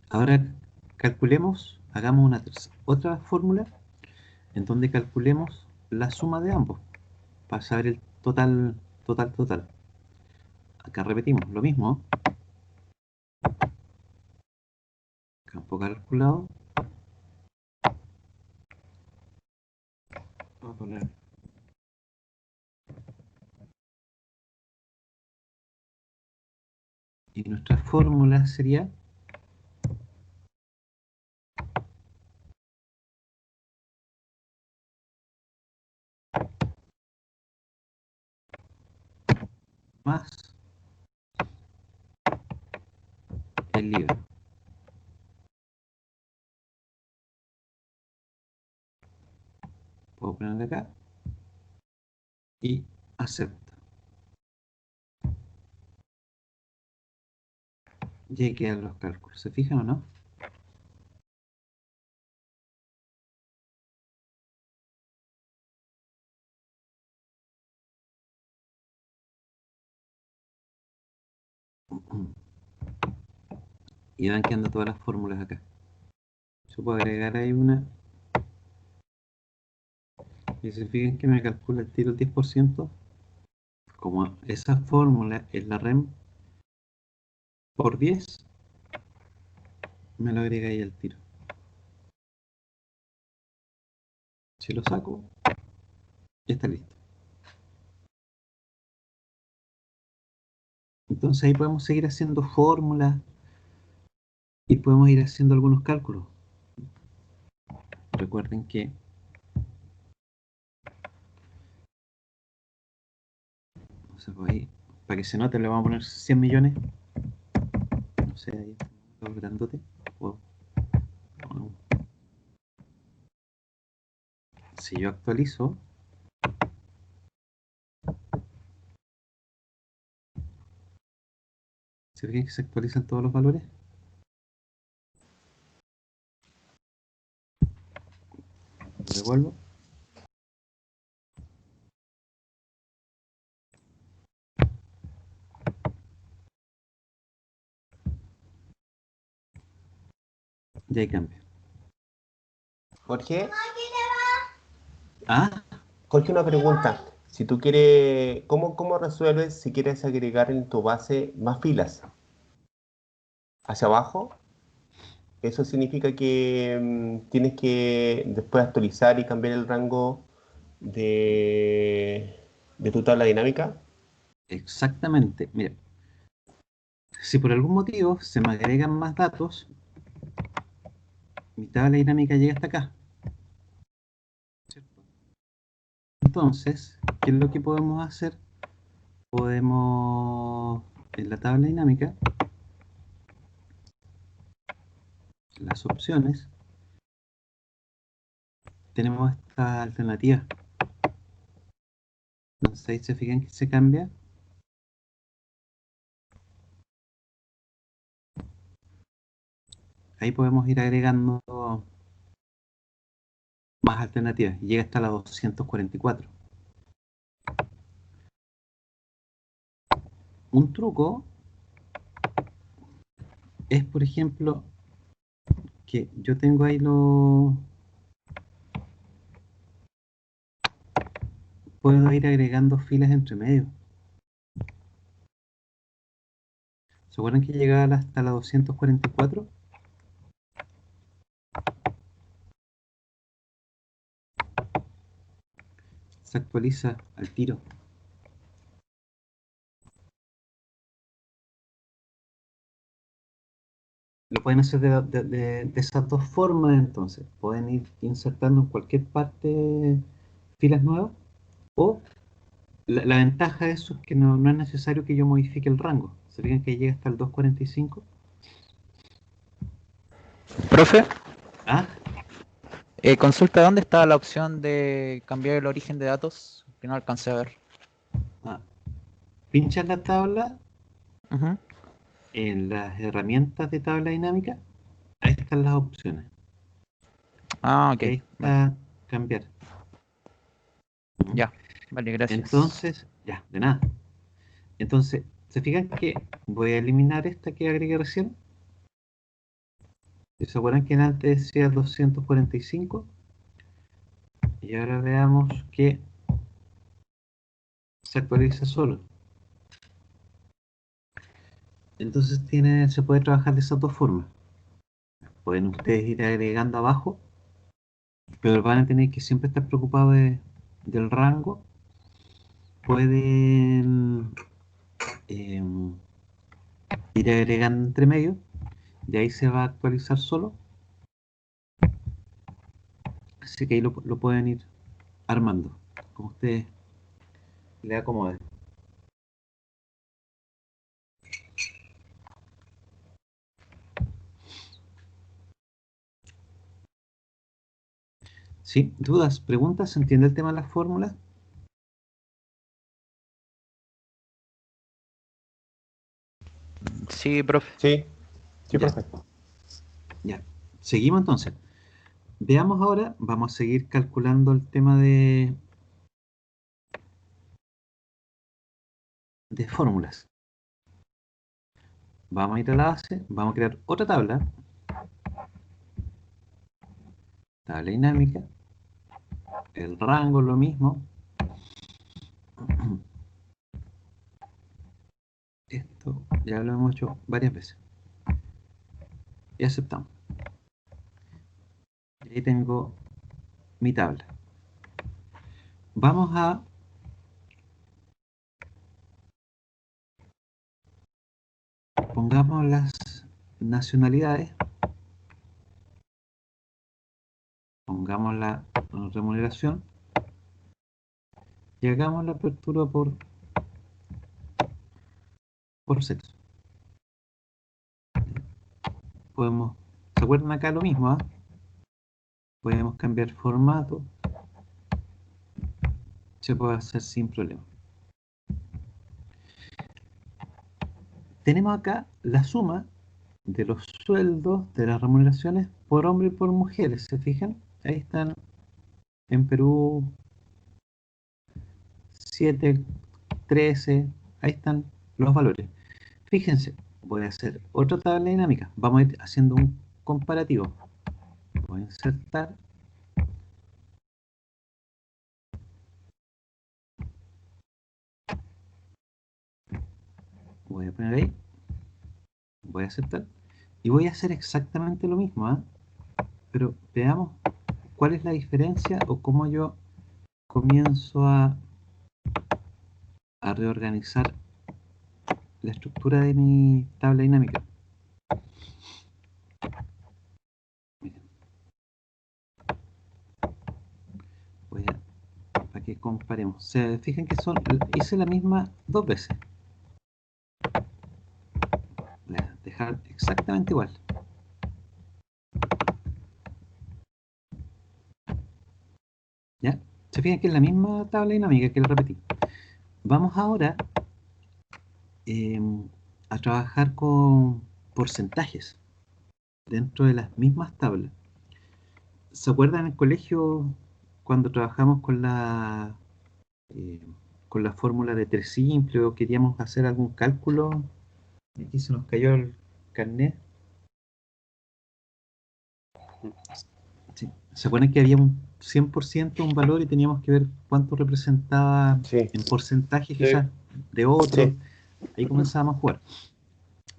Ahora calculemos, hagamos otra fórmula en donde calculemos la suma de ambos para saber el total. Acá repetimos lo mismo, campo calculado, vamos a poner y nuestra fórmula sería más el libro. Puedo ponerle acá y acepta. Y ahí quedan los cálculos. ¿Se fijan o no? Y van quedando todas las fórmulas acá. Yo puedo agregar ahí una. Y se fijan que me calcula el tiro el 10%. Como esa fórmula es la REM por 10, me lo agrega ahí al tiro. Si lo saco, ya está listo. Entonces ahí podemos seguir haciendo fórmulas y podemos ir haciendo algunos cálculos. Recuerden que no sé, pues ahí, para que se note, le vamos a poner 100 millones. No sé, ahí los grandote. O si yo actualizo, ¿se fijan que se actualizan todos los valores? Lo devuelvo. Y ahí cambia. Jorge, Ah, Jorge, una pregunta. Si tú quieres, ¿cómo resuelves si quieres agregar en tu base más filas? ¿Hacia abajo? Eso significa que tienes que después actualizar y cambiar el rango de tu tabla dinámica. exactamente. Mira, si por algún motivo se me agregan más datos, mi tabla dinámica llega hasta acá, ¿cierto? Entonces, ¿qué es lo que podemos hacer? Podemos, en la tabla dinámica, las opciones, tenemos esta alternativa. Entonces ahí se fijan que se cambia. Ahí podemos ir agregando más alternativas. Y llega hasta la 244. Un truco es, por ejemplo, que yo tengo ahí lo... Puedo ir agregando filas entre medio. ¿Se acuerdan que llegaba hasta la 244? Se actualiza al tiro. Lo pueden hacer de esas dos formas entonces. Pueden ir insertando en cualquier parte filas nuevas. O la ventaja de eso es que no es necesario que yo modifique el rango. ¿Se fijan que llega hasta el 245? Profe, Ah, consulta dónde está la opción de cambiar el origen de datos, que no alcancé a ver. ah. Pinchas la tabla Ujú. en las herramientas de tabla dinámica. Ahí están las opciones. Ah, Y ok, ahí vale. está cambiar. ¿Mm? Ya, vale, gracias. Entonces, ya, de nada. Entonces, ¿se fijan que voy a eliminar esta que agregué recién? ¿Se acuerdan que antes decía 245? Y ahora veamos que se actualiza solo. Entonces se puede trabajar de esas dos formas. Pueden ustedes ir agregando abajo, pero van a tener que siempre estar preocupados del rango. Pueden ir agregando entre medio, de ahí se va a actualizar solo, así que ahí lo pueden ir armando, como ustedes le acomoden. ¿Sí? ¿Dudas? ¿Preguntas? ¿Se entiende el tema de las fórmulas? Sí, profe. Sí, sí, Ya, perfecto. ya. Seguimos entonces. Veamos ahora, vamos a seguir calculando el tema de fórmulas. Vamos a ir a la base, vamos a crear otra tabla, tabla dinámica, el rango lo mismo. Esto ya lo hemos hecho varias veces. Y aceptamos. Y ahí tengo mi tabla. Vamos a pongamos las nacionalidades, pongamos la remuneración y hagamos la apertura por sexo. Podemos, ¿se acuerdan acá lo mismo? Podemos cambiar formato, se puede hacer sin problema. Tenemos acá la suma de los sueldos, de las remuneraciones por hombre y por mujeres, ¿se fijan? Ahí están en Perú 7, 13, ahí están los valores. Fíjense, voy a hacer otra tabla dinámica, vamos a ir haciendo un comparativo. Voy a insertar, voy a poner ahí, voy a aceptar y voy a hacer exactamente lo mismo, pero veamos cuál es la diferencia o cómo yo comienzo a reorganizar la estructura de mi tabla dinámica. Miren, voy para que comparemos. Se fijan que hice la misma dos veces. Voy a dejar exactamente igual. ¿Ya? Se fijan que es la misma tabla dinámica que la repetí. Vamos ahora a trabajar con porcentajes dentro de las mismas tablas. ¿Se acuerdan en el colegio cuando trabajamos eh, con la fórmula de tres simple o queríamos hacer algún cálculo? Aquí se nos cayó el carnet. Sí. ¿Se acuerdan que había un 100% un valor y teníamos que ver cuánto representaba Sí, en porcentaje sí, quizás de otro? sí. Ahí comenzábamos a jugar.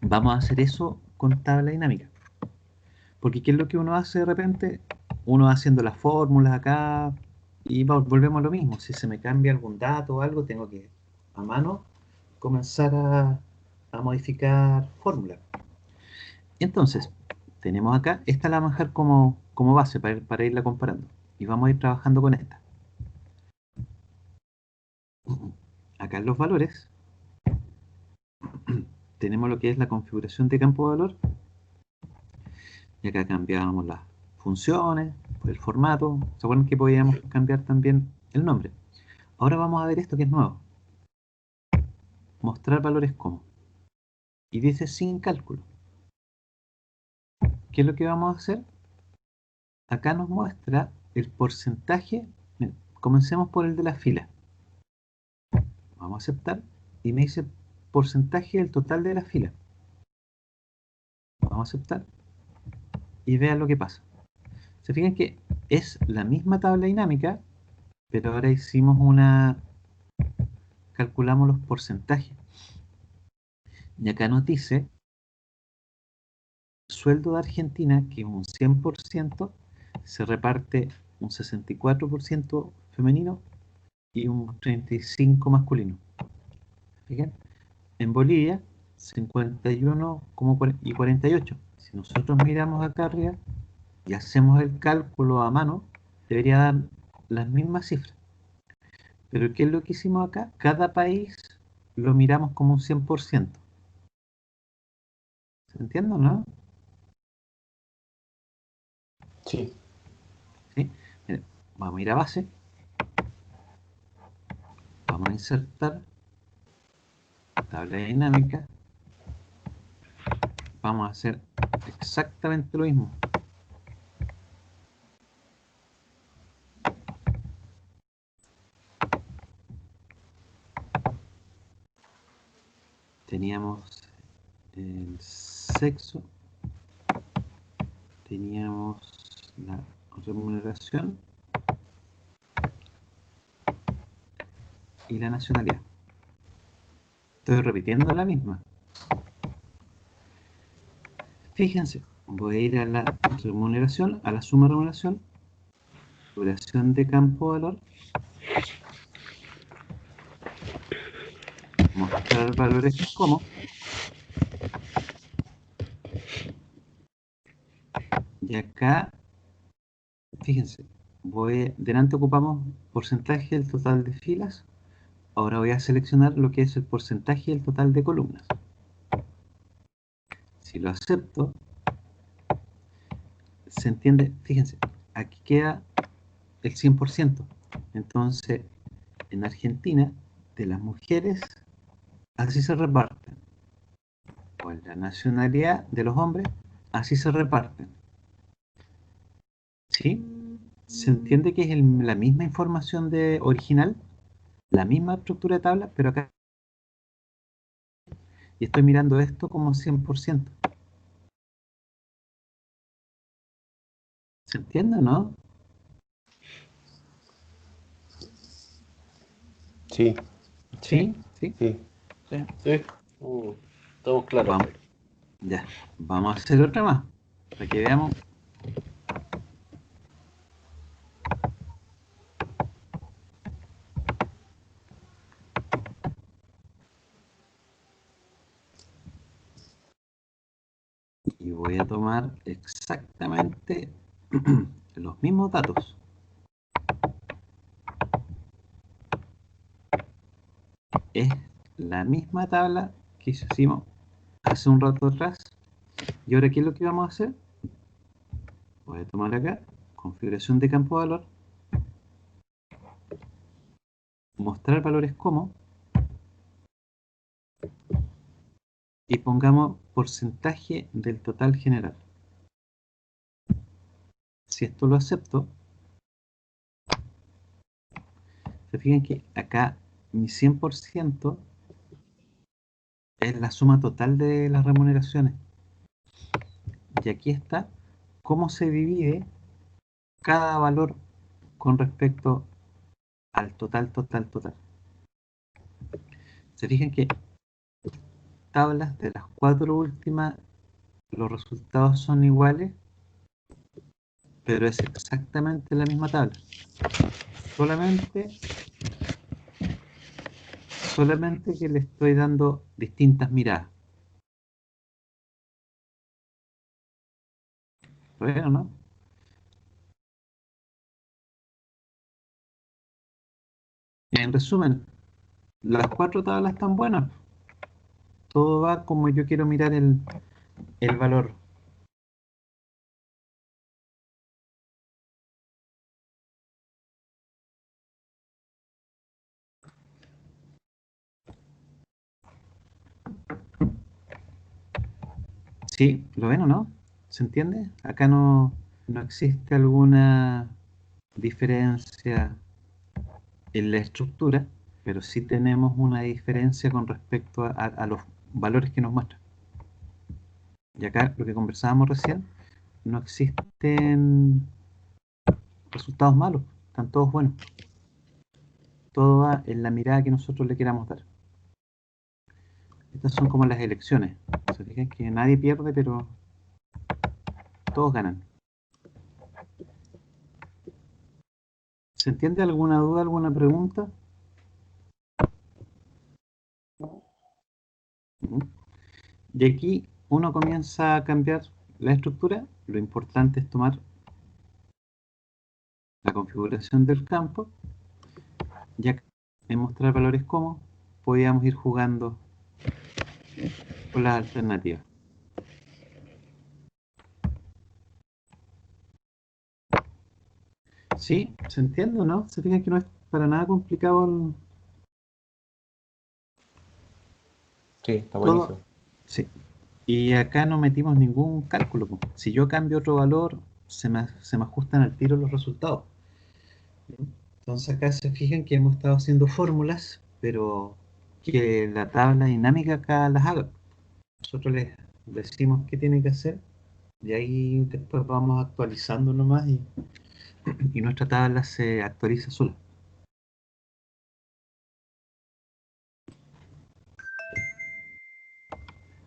Vamos a hacer eso con tabla dinámica. Porque ¿qué es lo que uno hace de repente? Uno va haciendo las fórmulas acá y volvemos a lo mismo. Si se me cambia algún dato o algo, tengo que a mano comenzar a modificar fórmulas. Entonces, tenemos acá, esta la vamos a dejar como base para irla comparando. Y vamos a ir trabajando con esta. Acá en los valores, tenemos lo que es la configuración de campo de valor. Y acá cambiábamos las funciones, el formato. ¿Se acuerdan que podíamos cambiar también el nombre? Ahora vamos a ver esto que es nuevo. Mostrar valores como. Y dice sin cálculo. ¿Qué es lo que vamos a hacer? Acá nos muestra el porcentaje. Miren, comencemos por el de la fila. Vamos a aceptar. Y me dice porcentaje del total de la fila. Vamos a aceptar. y vean lo que pasa. Se fijan que es la misma tabla dinámica, pero ahora calculamos los porcentajes. Y acá nos dice, el sueldo de Argentina, que es un 100%, se reparte un 64% femenino y un 35% masculino. Fíjense, en Bolivia 51,48. Si nosotros miramos acá arriba y hacemos el cálculo a mano, debería dar las mismas cifras. Pero ¿qué es lo que hicimos acá? Cada país lo miramos como un 100%. ¿Se entiende, no? Sí. ¿Sí? Miren, vamos a ir a base. Vamos a insertar tabla dinámica. Vamos a hacer exactamente lo mismo. Teníamos el sexo, teníamos la remuneración y la nacionalidad. Estoy repitiendo la misma. Fíjense, voy a ir a la remuneración, a la suma de remuneración, duración de campo valor, mostrar valores como, y acá, fíjense, delante ocupamos porcentaje del total de filas, ahora voy a seleccionar lo que es el porcentaje del total de columnas. Si lo acepto, se entiende, fíjense, aquí queda el 100%. Entonces, en Argentina, de las mujeres, así se reparten. O en la nacionalidad de los hombres, así se reparten. ¿Sí? Se entiende que es la misma información original, la misma estructura de tabla, pero acá y estoy mirando esto como 100%. ¿Se entiende o no? Sí. ¿Sí? ¿Sí? Sí. Sí. Sí. Estamos claros. Vamos, ya. Vamos a hacer otra más, para que veamos. Y voy a tomar exactamente los mismos datos. Es la misma tabla que hicimos hace un rato atrás. Y ahora, ¿qué es lo que vamos a hacer? Voy a tomar acá, configuración de campo de valor, mostrar valores como, y pongamos porcentaje del total general. Si esto lo acepto, se fijan que acá mi 100% es la suma total de las remuneraciones. Y aquí está cómo se divide cada valor con respecto al total. Se fijan que tablas de las 4 últimas, los resultados son iguales, pero es exactamente la misma tabla. Solamente que le estoy dando distintas miradas. ¿Lo ven o no? En resumen, las 4 tablas están buenas. Todo va como yo quiero mirar el valor. ¿Sí? ¿Lo ven o no? ¿Se entiende? Acá no existe alguna diferencia en la estructura, pero sí tenemos una diferencia con respecto a los valores que nos muestran. Y acá lo que conversábamos recién, no existen resultados malos, están todos buenos. Todo va en la mirada que nosotros le queramos dar. Estas son como las elecciones. Se fijan que nadie pierde, pero todos ganan. ¿Se entiende alguna duda, alguna pregunta? Ujú. Y aquí uno comienza a cambiar la estructura. Lo importante es tomar la configuración del campo. Ya en mostrar valores como podíamos ir jugando con las alternativas. ¿Sí? ¿Se entiende o no? Se fijan que no es para nada complicado Sí, está todo. buenísimo. Sí. Y acá no metimos ningún cálculo, po. Si yo cambio otro valor, se me ajustan al tiro los resultados. Entonces acá se fijan que hemos estado haciendo fórmulas, pero que la tabla dinámica acá las haga. Nosotros les decimos qué tienen que hacer y ahí después vamos actualizando nomás y nuestra tabla se actualiza sola.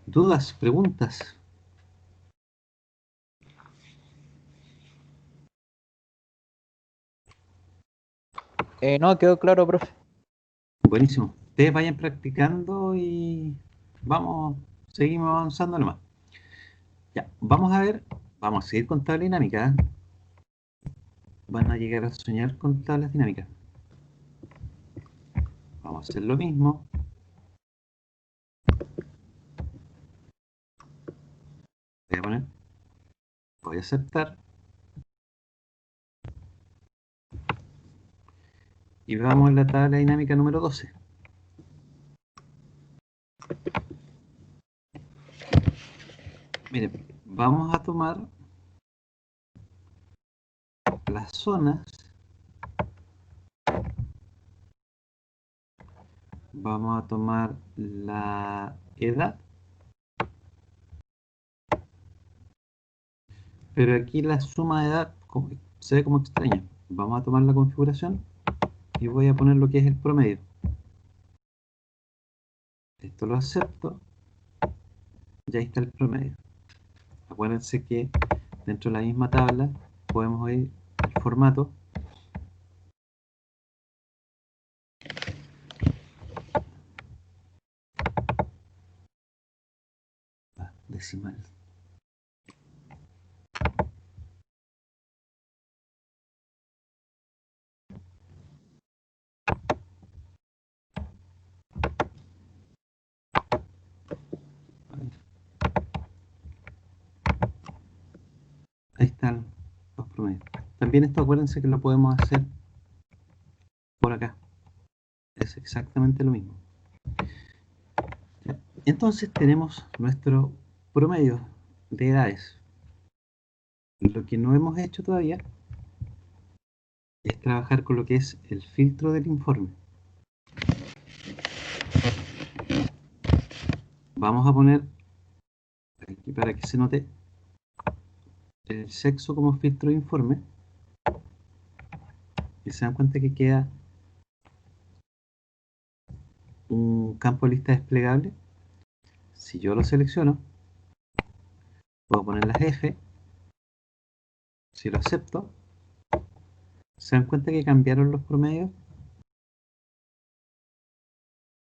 ¿Dudas? ¿Preguntas? No, quedó claro, profe. Buenísimo. Ustedes vayan practicando y vamos, seguimos avanzando nomás. Ya, vamos a seguir con tabla dinámica, ¿eh? Van a llegar a soñar con tablas dinámicas. Vamos a hacer lo mismo. Voy a aceptar. Y vamos a la tabla dinámica número 12. Miren, vamos a tomar las zonas. Vamos a tomar la edad. Pero aquí la suma de edad se ve como extraña. Vamos a tomar la configuración y voy a poner lo que es el promedio. Esto lo acepto. Y ahí está el promedio. Acuérdense que dentro de la misma tabla podemos ir al formato. Decimal. Ahí están los promedios. También esto acuérdense que lo podemos hacer por acá. Es exactamente lo mismo. Entonces tenemos nuestro promedio de edades. Lo que no hemos hecho todavía es trabajar con lo que es el filtro del informe. Vamos a poner aquí para que se note el sexo como filtro de informe. Y se dan cuenta que queda un campo de lista desplegable. Si yo lo selecciono, puedo poner las F. Si lo acepto, se dan cuenta que cambiaron los promedios.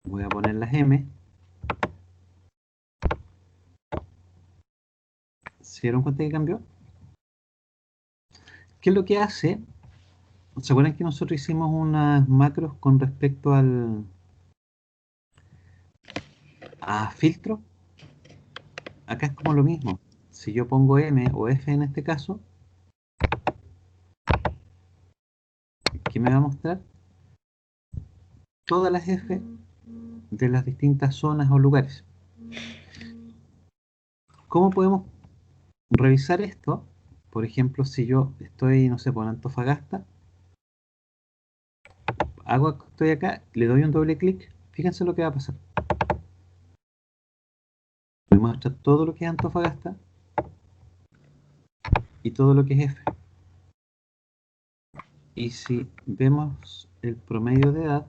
Voy a poner las M. ¿Se dieron cuenta que cambió? ¿Qué es lo que hace? ¿Se acuerdan que nosotros hicimos unas macros con respecto a filtro? Acá es como lo mismo. Si yo pongo M o F en este caso, ¿qué me va a mostrar? Todas las F de las distintas zonas o lugares. ¿Cómo podemos revisar esto? Por ejemplo, si yo estoy, no sé, por Antofagasta, estoy acá, le doy un doble clic, fíjense lo que va a pasar. Me muestra todo lo que es Antofagasta y todo lo que es F. Y si vemos el promedio de edad,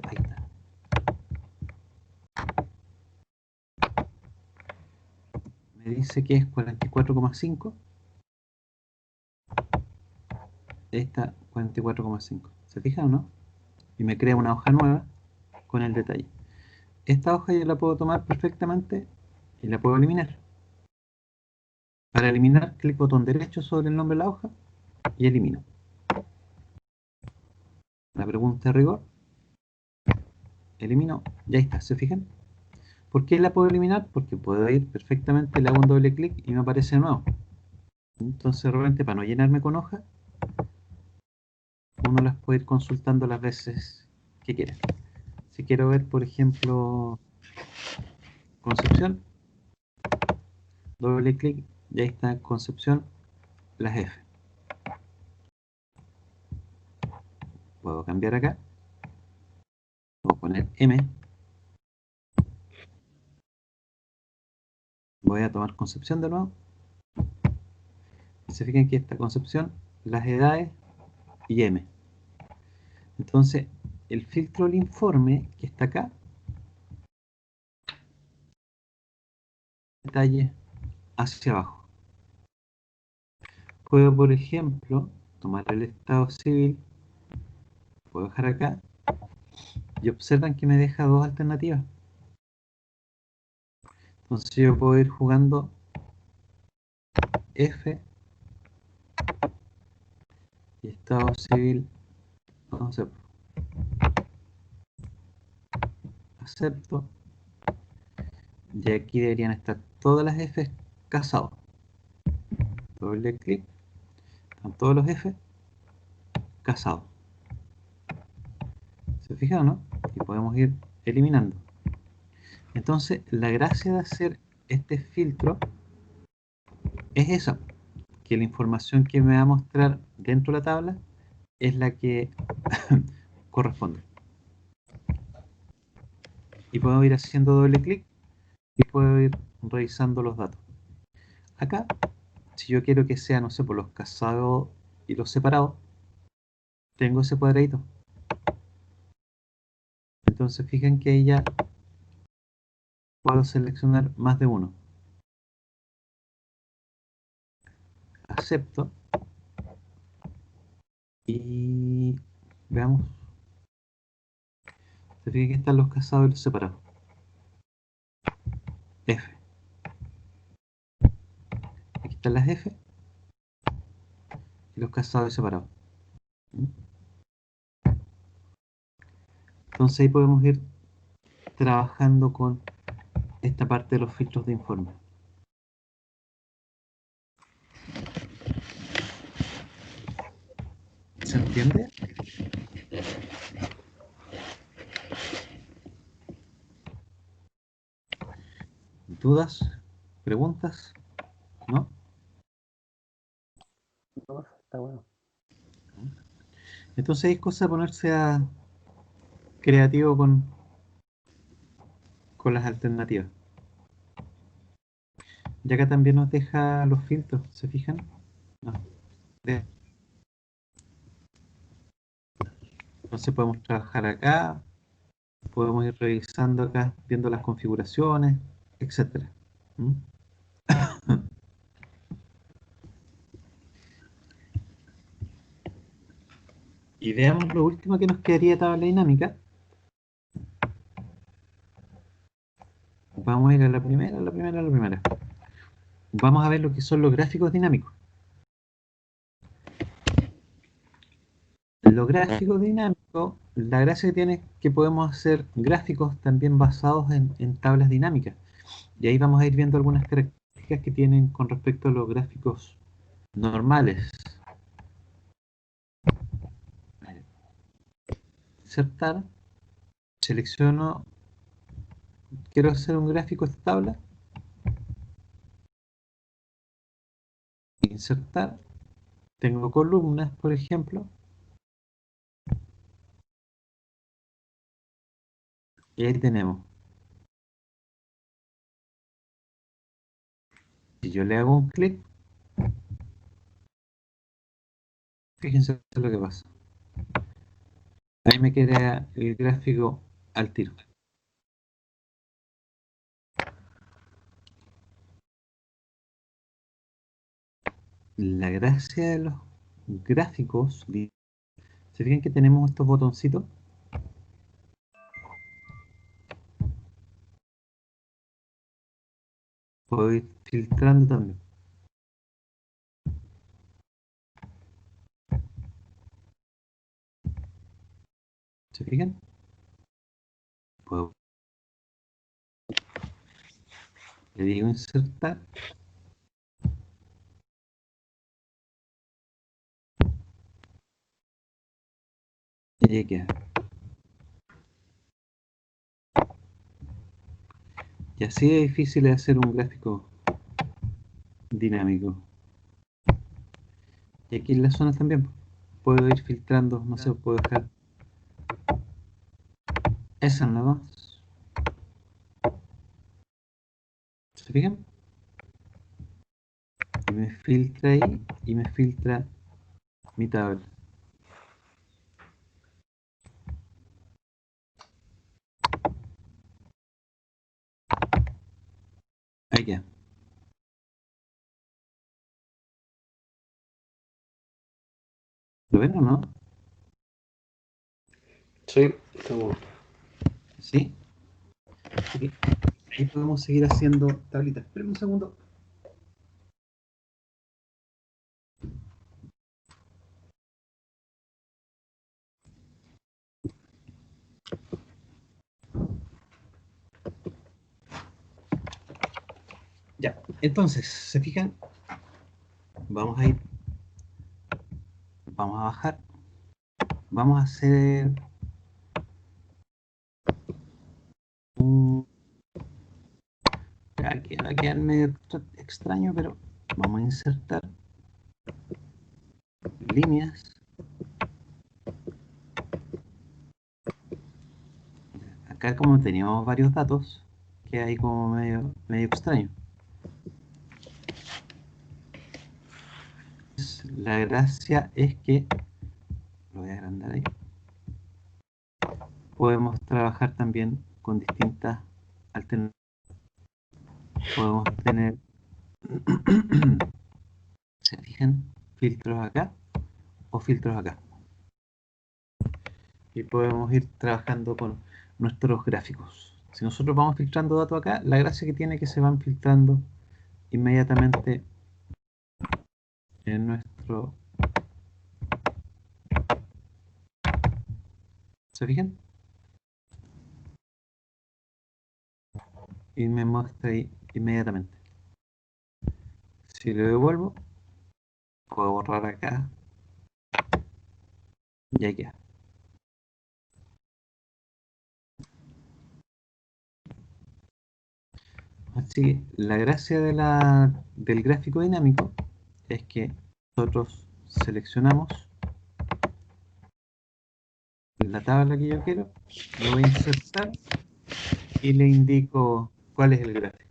ahí está. Me dice que es 44,5. Esta 44,5. ¿Se fijan o no? Y me crea una hoja nueva con el detalle. Esta hoja yo la puedo tomar perfectamente y la puedo eliminar. Para eliminar, clic botón derecho sobre el nombre de la hoja y elimino. La pregunta de rigor, elimino, ya está, ¿se fijan? ¿Por qué la puedo eliminar? Porque puedo ir perfectamente, le hago un doble clic y me aparece de nuevo. Entonces, de repente, para no llenarme con hojas, uno las puede ir consultando las veces que quiera. Si quiero ver, por ejemplo, Concepción, doble clic y ahí está Concepción, las F. Puedo cambiar acá, puedo poner M, voy a tomar Concepción de nuevo. Se fijan que esta Concepción, las edades y M. Entonces, el filtro del informe que está acá, detalle hacia abajo. Puedo, por ejemplo, tomar el estado civil, puedo dejar acá, y observan que me deja dos alternativas. Entonces yo puedo ir jugando F y estado civil, vamos a acepto, y aquí deberían estar todas las F casados. Doble clic, están todos los F casados. ¿Se fijan o no? Y podemos ir eliminando. Entonces, la gracia de hacer este filtro es esa, que la información que me va a mostrar dentro de la tabla es la que corresponde. Y puedo ir haciendo doble clic y puedo ir revisando los datos. Acá, si yo quiero que sea, no sé, por los casados y los separados, tengo ese cuadradito. Entonces, fijen que ahí ya puedo seleccionar más de uno. Acepto. Y veamos. Se fijan que están los casados y los separados. F. Aquí están las F y los casados y separados. Entonces ahí podemos ir trabajando con esta parte de los filtros de informe. ¿Se entiende? ¿Dudas? ¿Preguntas? ¿No? No, está bueno. Entonces es cosa de ponerse a creativo con las alternativas. Y acá también nos deja los filtros, ¿se fijan? No. Entonces podemos trabajar acá, podemos ir revisando acá, viendo las configuraciones, etcétera. ¿Mm? Y veamos lo último que nos quedaría de tabla dinámica. Vamos a ir a la primera, a la primera, a la primera. Vamos a ver lo que son los gráficos dinámicos. Los gráficos dinámicos, la gracia que tiene es que podemos hacer gráficos también basados en tablas dinámicas. Y ahí vamos a ir viendo algunas características que tienen con respecto a los gráficos normales. Insertar, selecciono, quiero hacer un gráfico de esta tabla. Insertar, tengo columnas, por ejemplo. Y ahí tenemos Si yo le hago un clic, fíjense lo que pasa. Ahí me queda el gráfico al tiro. La gracia de los gráficos, ¿se fijan que tenemos estos botoncitos? Puedo ir filtrando también. ¿Se fijan? Puedo. Le digo insertar. Y ahí queda. Y así es difícil hacer un gráfico dinámico. Y aquí en las zonas también puedo ir filtrando, no sé, puedo dejar esas nada más. ¿Se fijan? Y me filtra ahí y me filtra mi tabla. Ahí queda. ¿Lo ven o no? Sí, estamos. ¿Sí? Ok. Ahí podemos seguir haciendo tablitas. Esperen un segundo. Ya, entonces, ¿se fijan? Vamos a ir, vamos a bajar, vamos a hacer un... Aquí va a quedar medio extraño, pero vamos a insertar líneas. Acá como teníamos varios datos, queda ahí como medio extraño. La gracia es que, lo voy a agrandar ahí, podemos trabajar también con distintas alternativas. Podemos tener, ¿se fijan? Filtros acá o filtros acá. Y podemos ir trabajando con nuestros gráficos. Si nosotros vamos filtrando datos acá, la gracia que tiene es que se van filtrando inmediatamente en nuestro... ¿Se fijan? Y me muestra ahí inmediatamente. Si lo devuelvo, puedo borrar acá y ahí queda. Así que la gracia del gráfico dinámico es que nosotros seleccionamos la tabla que yo quiero, lo voy a insertar y le indico cuál es el gráfico.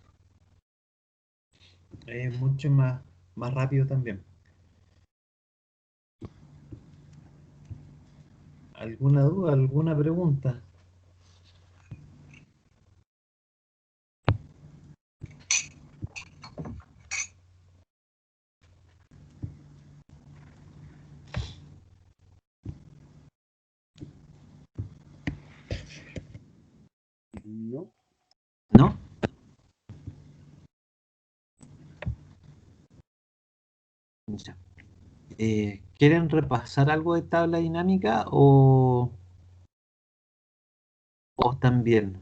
Es mucho más rápido también. ¿Alguna duda, alguna pregunta? No. ¿No? Ya. ¿Quieren repasar algo de tabla dinámica o también?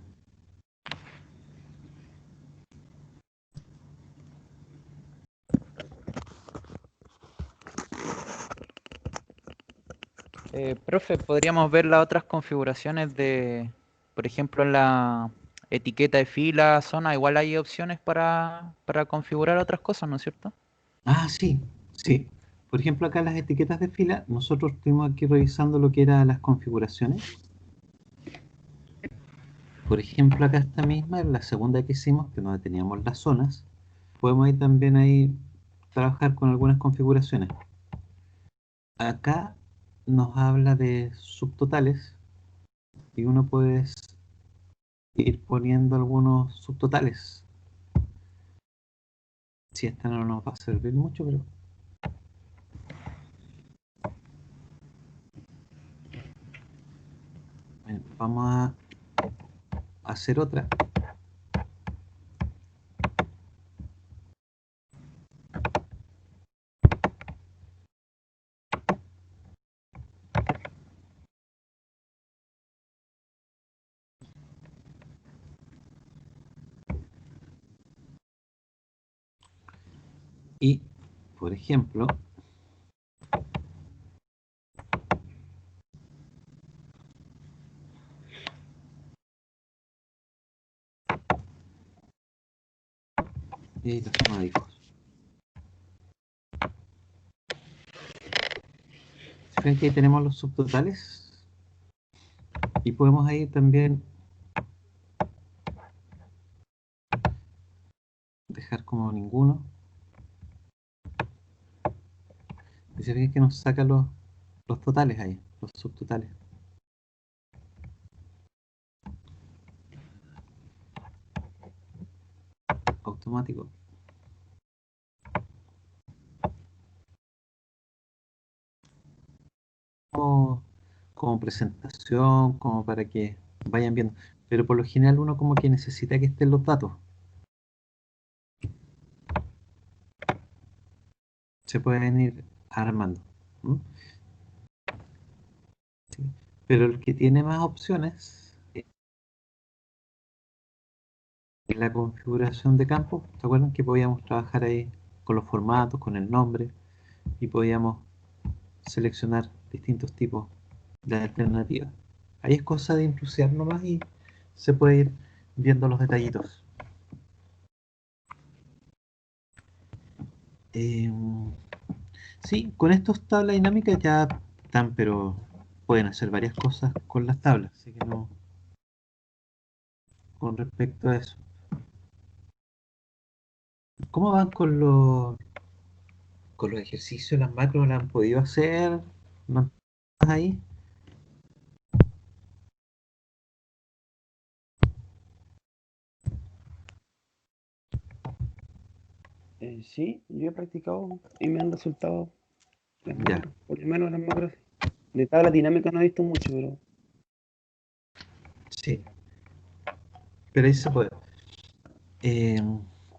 Profe, podríamos ver las otras configuraciones de, por ejemplo, en la etiqueta de fila, zona, igual hay opciones para configurar otras cosas, ¿no es cierto? Ah, sí, sí. Por ejemplo, acá las etiquetas de fila, nosotros estuvimos aquí revisando lo que eran las configuraciones. Por ejemplo, acá esta misma, la segunda que hicimos, que no teníamos las zonas, podemos ir también ahí trabajar con algunas configuraciones. Acá nos habla de subtotales y uno puede ir poniendo algunos subtotales. Si esta no nos va a servir mucho, pero bueno, vamos a hacer otra. Y, por ejemplo, y los temáticos. ¿Se fijan que ahí tenemos los subtotales? Y podemos ahí también dejar como ninguno. Y se fijan que nos saca los totales ahí, los subtotales. Automático. Como, como presentación, como para que vayan viendo. Pero por lo general uno como que necesita que estén los datos. Se pueden ir armando. ¿Mm? Sí. Pero el que tiene más opciones es la configuración de campo. ¿Se acuerdan que podíamos trabajar ahí con los formatos, con el nombre? Y podíamos seleccionar distintos tipos de alternativas. Ahí es cosa de impulsar nomás y se puede ir viendo los detallitos. Sí, con estos tablas dinámicas ya están, pero pueden hacer varias cosas con las tablas, así que no, con respecto a eso. ¿Cómo van con los ejercicios? ¿Las macros las han podido hacer? ¿No estás ahí? Sí, yo he practicado y me han resultado las Ya, macros, por lo menos las macros. De tabla dinámica no he visto mucho, pero sí, pero ahí se puede. Eh,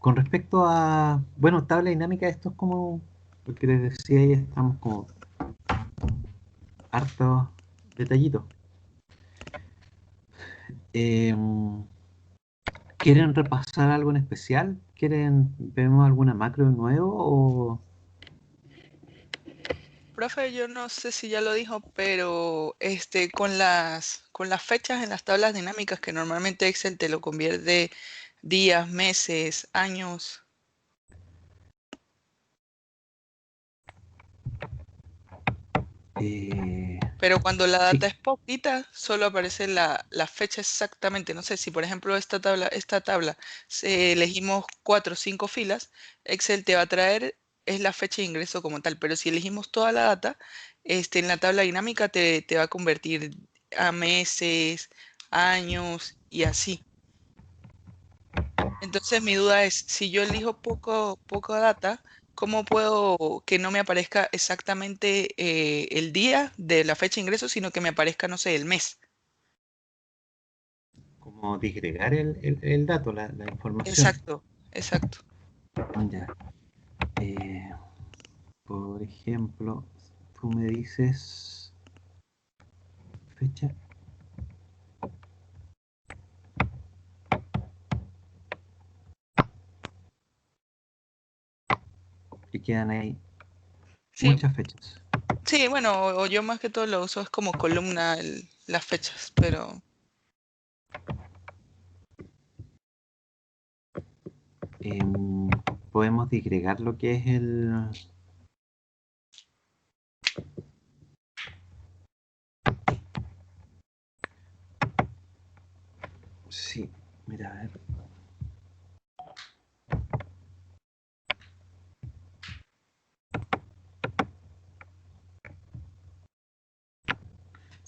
con respecto a, bueno, tabla dinámica, esto es como lo que les decía, ahí estamos como hartos detallitos. Eh, ¿Quieren repasar algo en especial? ¿Quieren, vemos alguna macro de nuevo o Profe, yo no sé si ya lo dijo, pero con las fechas en las tablas dinámicas que normalmente Excel te lo convierte días, meses, años, eh, pero cuando la sí, data es poquita, solo aparece la fecha exactamente. No sé si por ejemplo esta tabla, si elegimos 4 o 5 filas, Excel te va a traer es la fecha de ingreso como tal, pero si elegimos toda la data, en la tabla dinámica te va a convertir a meses, años y así. Entonces mi duda es, si yo elijo poco data, ¿cómo puedo que no me aparezca exactamente el día de la fecha de ingreso, sino que me aparezca, no sé, el mes? como disgregar el dato, la información. Exacto, exacto. Ya. Eh, por ejemplo, tú me dices fecha y quedan ahí Sí, muchas fechas. sí, bueno, o yo más que todo lo uso es como columna las fechas, pero Em, Podemos disgregar lo que es el... Sí, mira, a ver.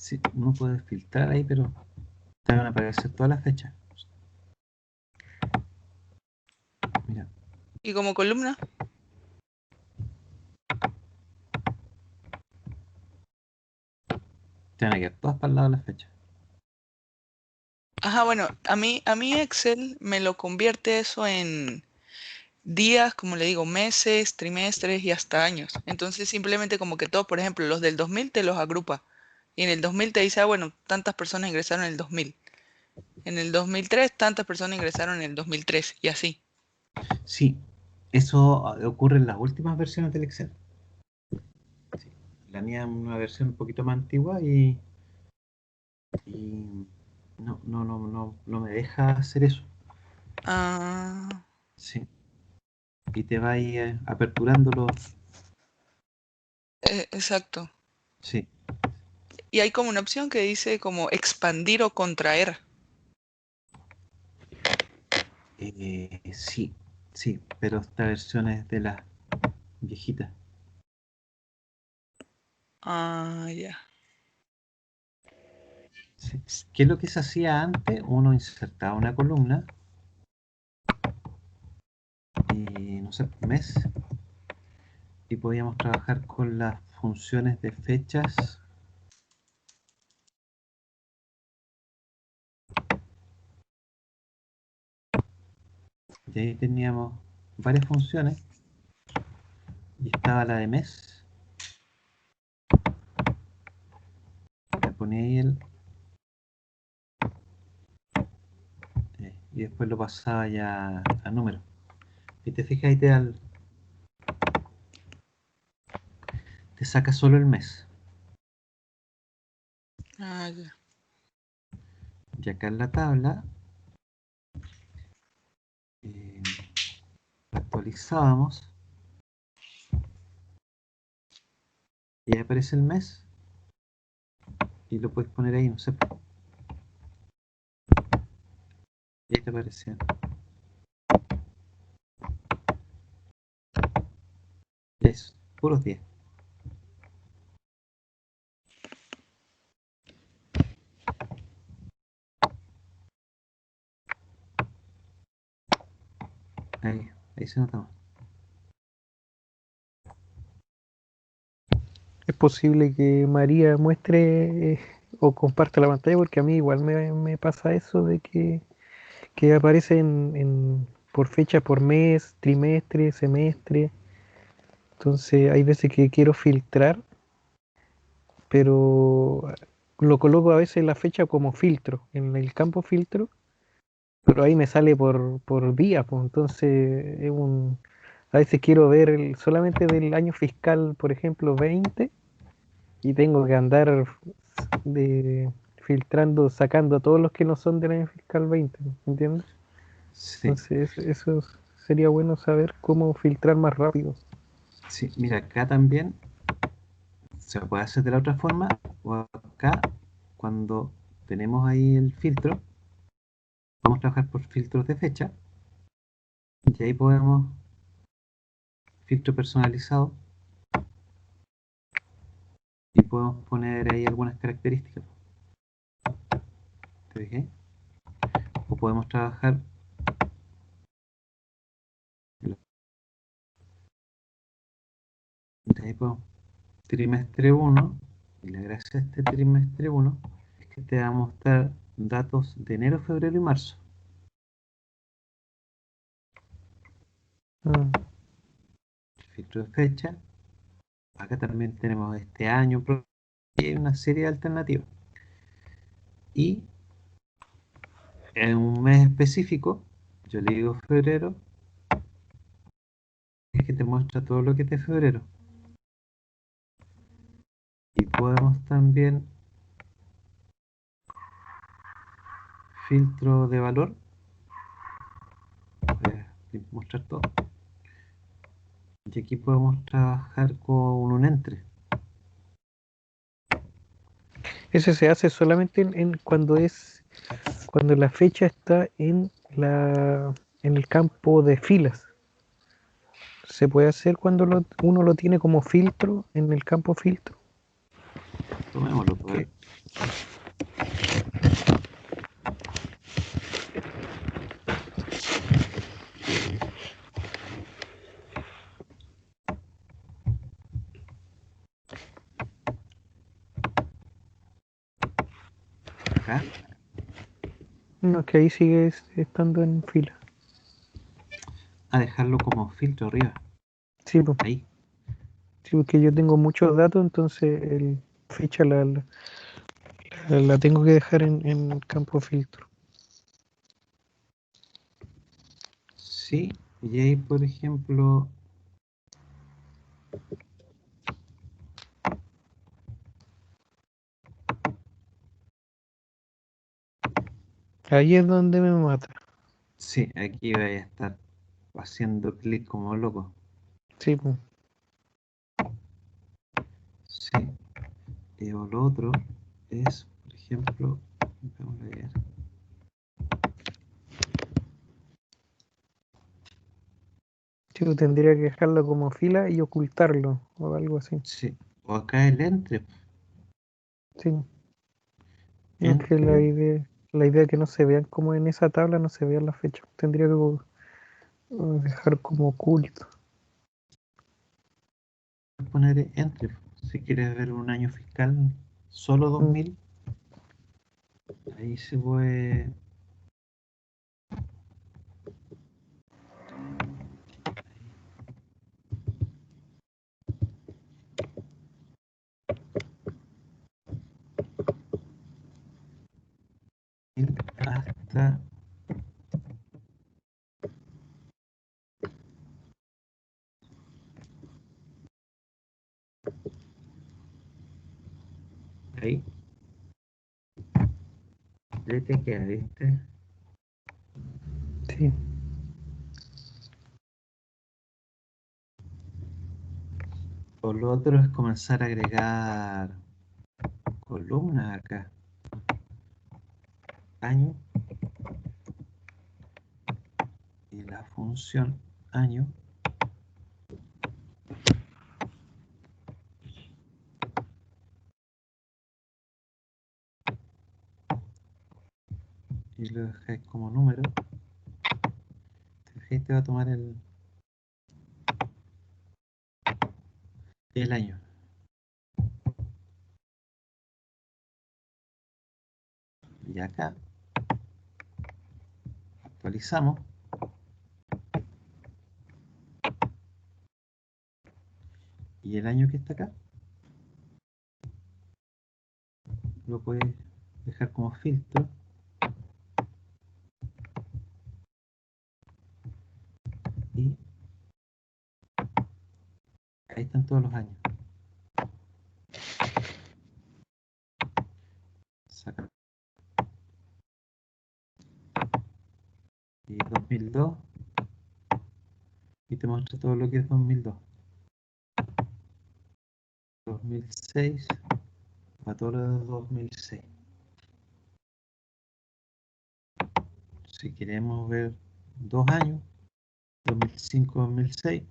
Sí, uno puede filtrar ahí, pero te van a aparecer todas las fechas. Mira, Y como columna, te van a quedar todas para el lado de las fechas. ajá, bueno, a mí Excel me lo convierte eso en días, como le digo, meses, trimestres y hasta años. Entonces simplemente como que todos, por ejemplo, los del 2000 te los agrupa. Y en el 2000 te dice, ah, bueno, tantas personas ingresaron en el 2000. En el 2003, tantas personas ingresaron en el 2003 y así. Sí, eso ocurre en las últimas versiones del Excel. Sí. La mía es una versión un poquito más antigua y no me deja hacer eso. Ah, Sí. Y te va ahí aperturándolo. exacto. Sí. Y hay como una opción que dice como expandir o contraer. Sí, sí, pero esta versión es de las viejitas. Ah, ya. Sí. ¿Qué es lo que se hacía antes? Uno insertaba una columna y no sé, mes, y podíamos trabajar con las funciones de fechas. Y ahí teníamos varias funciones y estaba la de mes. Le ponía ahí y después lo pasaba ya a número. Y te fijas ahí te saca solo el mes. Ah, ya. Y acá en la tabla eh, actualizábamos y ahí aparece el mes y lo puedes poner ahí, no sé. Y ahí te aparece. Y es puros días. Ahí se nota más. Es posible que María muestre o comparta la pantalla porque a mí igual me pasa eso de que aparece por fecha, por mes, trimestre, semestre. Entonces hay veces que quiero filtrar, pero lo coloco a veces la fecha como filtro, en el campo filtro, pero ahí me sale por día, pues entonces a veces quiero ver solamente del año fiscal, por ejemplo, 20, y tengo que andar filtrando, sacando todos los que no son del año fiscal 20, ¿entiendes? Sí, Entonces eso sería bueno saber cómo filtrar más rápido. sí. Mira, acá también se puede hacer de la otra forma. O acá, cuando tenemos ahí el filtro, vamos a trabajar por filtros de fecha. Y ahí podemos filtro personalizado y podemos poner ahí algunas características. ¿Te fijé? O podemos trabajar ahí podemos, trimestre 1, y la gracia de este trimestre 1 es que te va a mostrar datos de enero, febrero y marzo. Mm. Filtro de fecha. Acá también tenemos este año y hay una serie de alternativas. Y en un mes específico, yo le digo febrero, es que te muestra todo lo que es de febrero. Y podemos también filtro de valor. Voy a mostrar todo. Y aquí podemos trabajar con un entre. Ese se hace solamente cuando la fecha está en el campo de filas. Se puede hacer cuando uno lo tiene como filtro en el campo filtro. Tomémoslo, pues. Acá, No, es que ahí sigue estando en fila. a dejarlo como filtro arriba. Sí, pues, Ahí. sí, porque yo tengo muchos datos, entonces el fecha la tengo que dejar en campo filtro. Sí. Y ahí, por ejemplo, Ahí es donde me mata. sí, aquí voy a estar haciendo clic como loco. Sí, pues. Sí. O lo otro es, por ejemplo, vamos a ver. Sí, pues, tendría que dejarlo como fila y ocultarlo o algo así. Sí. O acá el entre. Sí. No es que Entre. la idea es que no se vean como en esa tabla, no se vean las fechas. Tendría que dejar como oculto. Poner entre. Si quieres ver un año fiscal solo Mm, 2000, ahí se puede. Ir hasta ahí. Ya te queda, ¿viste? sí. O lo otro es comenzar a agregar columnas acá. Año y la función año. Y lo dejáis como número. Te fijáis, te va a tomar el año. Y acá actualizamos. Y el año que está acá lo puedes dejar como filtro. Y ahí están todos los años. Saca. Y 2002. Y te muestra todo lo que es 2002. 2006. A todo lo de 2006. Si queremos ver 2 años, 2005-2006,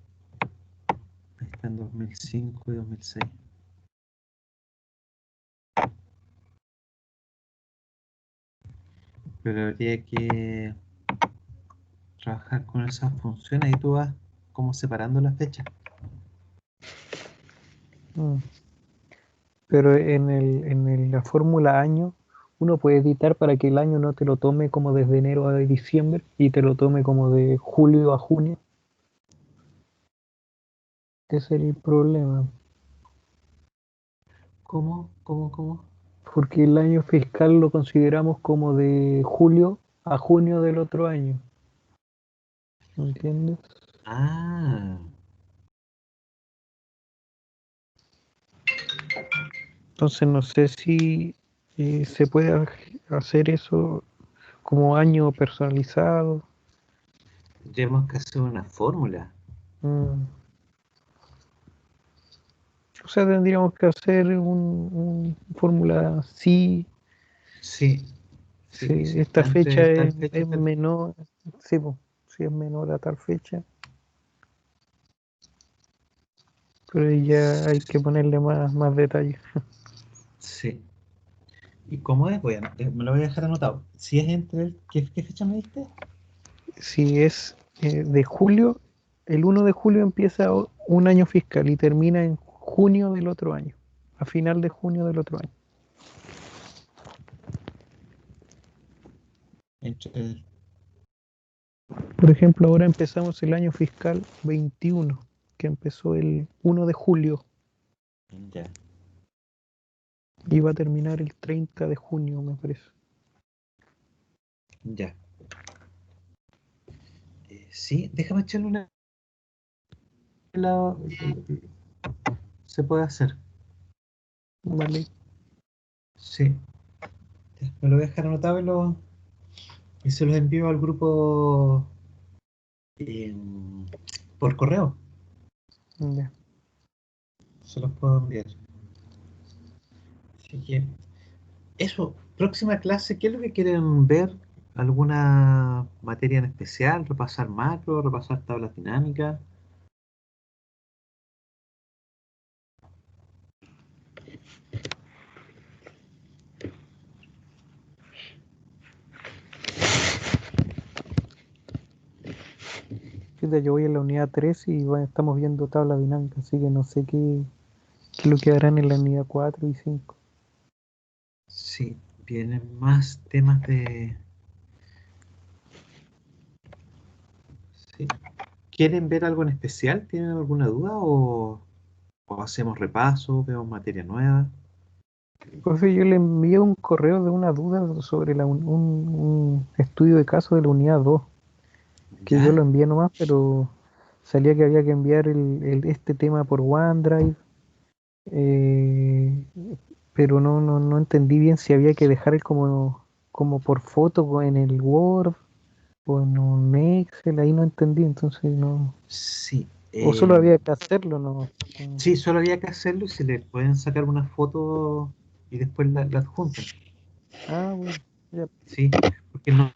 ahí están 2005 y 2006. Pero habría que trabajar con esas funciones y tú vas como separando las fechas. Mm. Pero la fórmula año, uno puede editar para que el año no te lo tome como desde enero a diciembre y te lo tome como de julio a junio. Ese es el problema. ¿Cómo? Porque el año fiscal lo consideramos como de julio a junio del otro año. ¿Entiendes? Ah, Entonces no sé si se puede hacer eso como año personalizado. tendríamos que hacer una fórmula. Mm. O sea, tendríamos que hacer un fórmula sí, Sí, sí, sí, y si esta está fecha entre tal fecha y es tal. menor, sí, po, sí es menor a tal fecha, pero ahí ya hay que ponerle más detalle. Sí. ¿Y cómo es? Me lo voy a dejar anotado. Si es ¿qué fecha me diste? Si es de julio, el 1 de julio empieza un año fiscal y termina en junio del otro año, a final de junio del otro año. Entre el- Por ejemplo, ahora empezamos el año fiscal 21, que empezó el 1 de julio Ya. y va a terminar el 30 de junio, me parece. Ya. Sí, déjame echarle una. la- Se puede hacer. Vale, Sí. Ya, me lo voy a dejar anotado y se los envío al grupo por correo. ya. Se los puedo enviar. Así que eso, próxima clase, ¿qué es lo que quieren ver? ¿Alguna materia en especial? ¿Repasar macro? ¿Repasar tablas dinámicas? Fíjate, yo voy en la unidad 3 y estamos viendo tabla dinámica, así que no sé qué es lo que harán en la unidad 4 y 5. Sí, vienen más temas de... Sí. ¿Quieren ver algo en especial? ¿Tienen alguna duda? ¿O hacemos repaso? ¿Vemos materia nueva? Profe, yo le envié un correo de una duda sobre un estudio de caso de la unidad 2, que yo lo ¿Ya? envié nomás, pero salía que había que enviar este tema por OneDrive, eh, pero no entendí bien si había que dejar como por foto en el Word o en un Excel, ahí no entendí, entonces no, Sí. o solo había que hacerlo, no. Sí, solo había que hacerlo y se le pueden sacar una foto y después la adjuntan. Ah, bueno, ya. Sí, porque no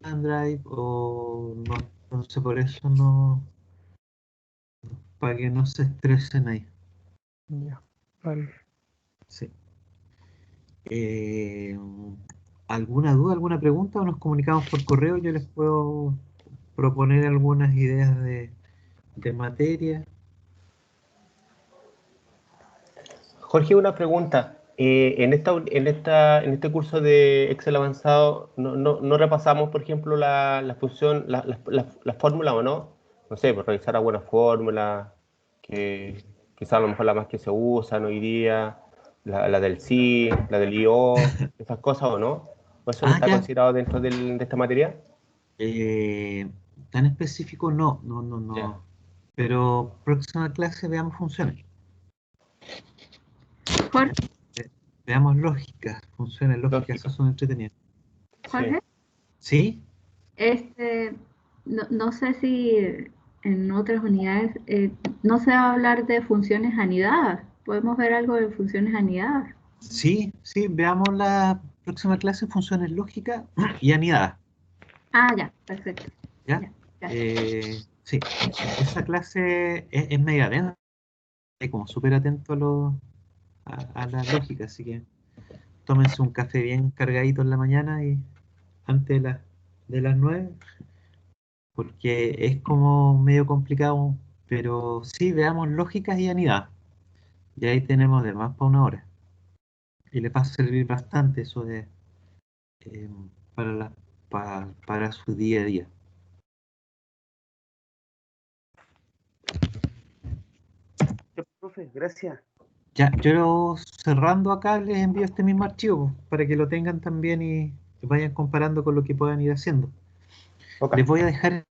Android o no, entonces por eso no, para que no se estresen ahí. Ya, vale. Sí. Eh, ¿Alguna duda, alguna pregunta o nos comunicamos por correo? Yo les puedo proponer algunas ideas de materia. Jorge, una pregunta. En este curso de Excel avanzado, no repasamos, por ejemplo, la función, la fórmula o no? No sé, por revisar alguna fórmula, que quizá a lo mejor la más que se usan hoy día, la del sí, la del IO, esas cosas o no. ¿O eso no Ah, está ya. considerado dentro de esta materia? Eh, Tan específico no, no, no, Ya. no. Pero próxima clase veamos funciones. Jorge, Veamos lógicas, funciones lógicas, Lógica. esas son entretenidas. Sí. Jorge, ¿Sí? este, no sé si en otras unidades no se va a hablar de funciones anidadas. ¿Podemos ver algo de funciones anidadas? Sí, sí, veamos la próxima clase, funciones lógicas y anidadas, Ah, ya, perfecto. ¿ya? Ya, gracias. Sí, esa clase es media densa, como súper atento a la lógica, así que tómense un café bien cargadito en la mañana y antes de las 9, porque es como medio complicado, pero sí, veamos lógicas y anidadas, y ahí tenemos de más para una hora, y les va a servir bastante eso de eh, para, para su día a día. Ya, profe, gracias. Ya, yo cerrando acá les envío este mismo archivo para que lo tengan también y vayan comparando con lo que puedan ir haciendo. Les Ok. voy a dejar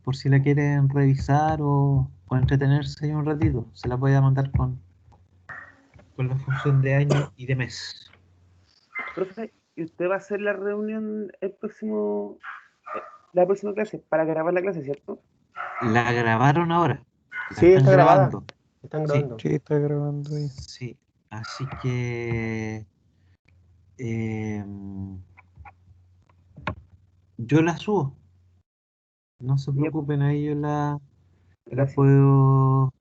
por si la quieren revisar o entretenerse ahí un ratito. Se las voy a mandar con la función de año y de mes. Profe, ¿y usted va a hacer la reunión la próxima clase para grabar la clase, ¿cierto? La grabaron ahora, la Sí, están está grabada. grabando. Están Sí, grabando. Sí, está grabando ahí. sí. Así que eh, yo la subo. No se Ya, preocupen, ahí yo la gracias. puedo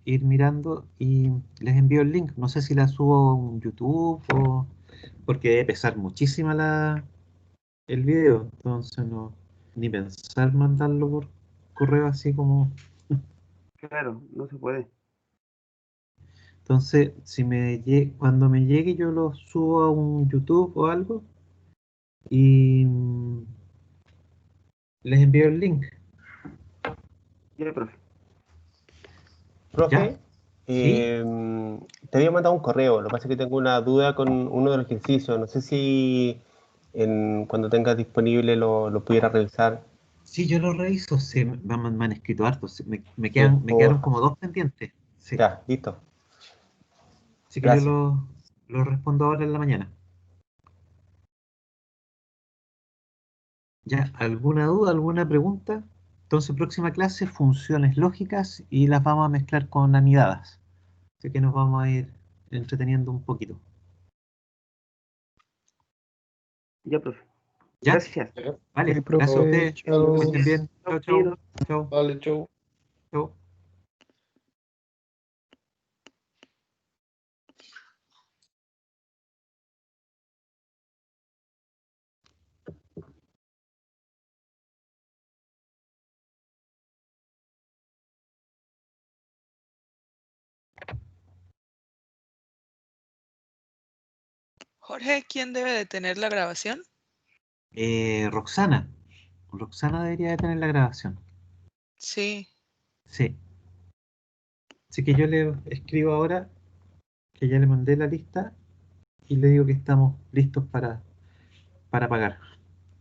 ir mirando y les envío el link. No sé si la subo a un YouTube o porque debe pesar muchísima el video, entonces no, ni pensar mandarlo por correo así como. Claro, no se puede. Entonces, si cuando me llegue yo lo subo a un YouTube o algo y les envío el link. Ya, profe. ¿Ya? Profe, ¿Sí? te había mandado un correo. Lo que pasa es que tengo una duda con uno de los ejercicios. No sé si cuando tengas disponible lo pudiera revisar. Sí, yo lo reviso. Sí, me han escrito hartos. Sí, Sí, me quedaron como dos pendientes. Sí. ya, listo. Así que yo Gracias. lo respondo ahora en la mañana. ¿Ya? ¿Alguna duda, alguna pregunta? Entonces, próxima clase, funciones lógicas y las vamos a mezclar con anidadas. Así que nos vamos a ir entreteniendo un poquito. Ya, profe. ¿Ya? Gracias. Vale, Sí, gracias a profe, ustedes. chao. Que estén bien. Chao, Chao, chao. querido. Chao, Vale, chau. chao. Jorge, ¿quién debe de tener la grabación? Roxana. Roxana debería de tener la grabación. Sí, Sí. Así que yo le escribo ahora que ya le mandé la lista y le digo que estamos listos para pagar.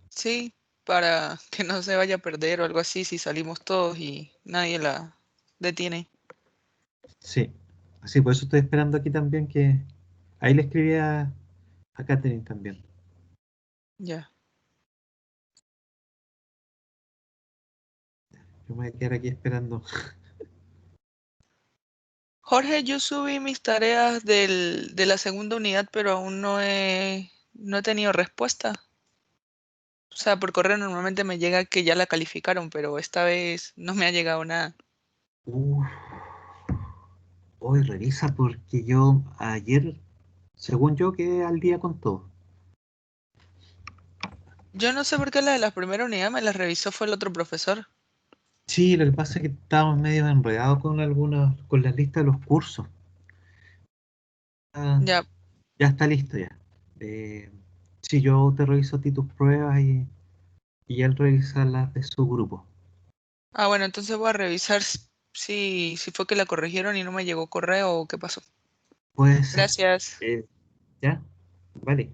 sí, para que no se vaya a perder o algo así si salimos todos y nadie la detiene. Sí. Así, por eso estoy esperando aquí también que. Ahí le escribí a Catherine también. Ya. Yo me voy a quedar aquí esperando. Jorge, yo subí mis tareas de la segunda unidad, pero aún no he tenido respuesta. O sea, por correo normalmente me llega que ya la calificaron, pero esta vez no me ha llegado nada. Uf. Hoy revisa porque yo ayer, según yo, quedé al día con todo. Yo no sé por qué la de la primera unidad me la revisó fue el otro profesor. Sí, lo que pasa es que estábamos medio enredados con las listas de los cursos. Ah, Ya. ya está listo ya. Eh, sí, yo te reviso a ti tus pruebas y él revisa las de su grupo. Ah, bueno, entonces voy a revisar si fue que la corrigieron y no me llegó correo o qué pasó. Puede ser. Gracias. ¿Ya? Vale.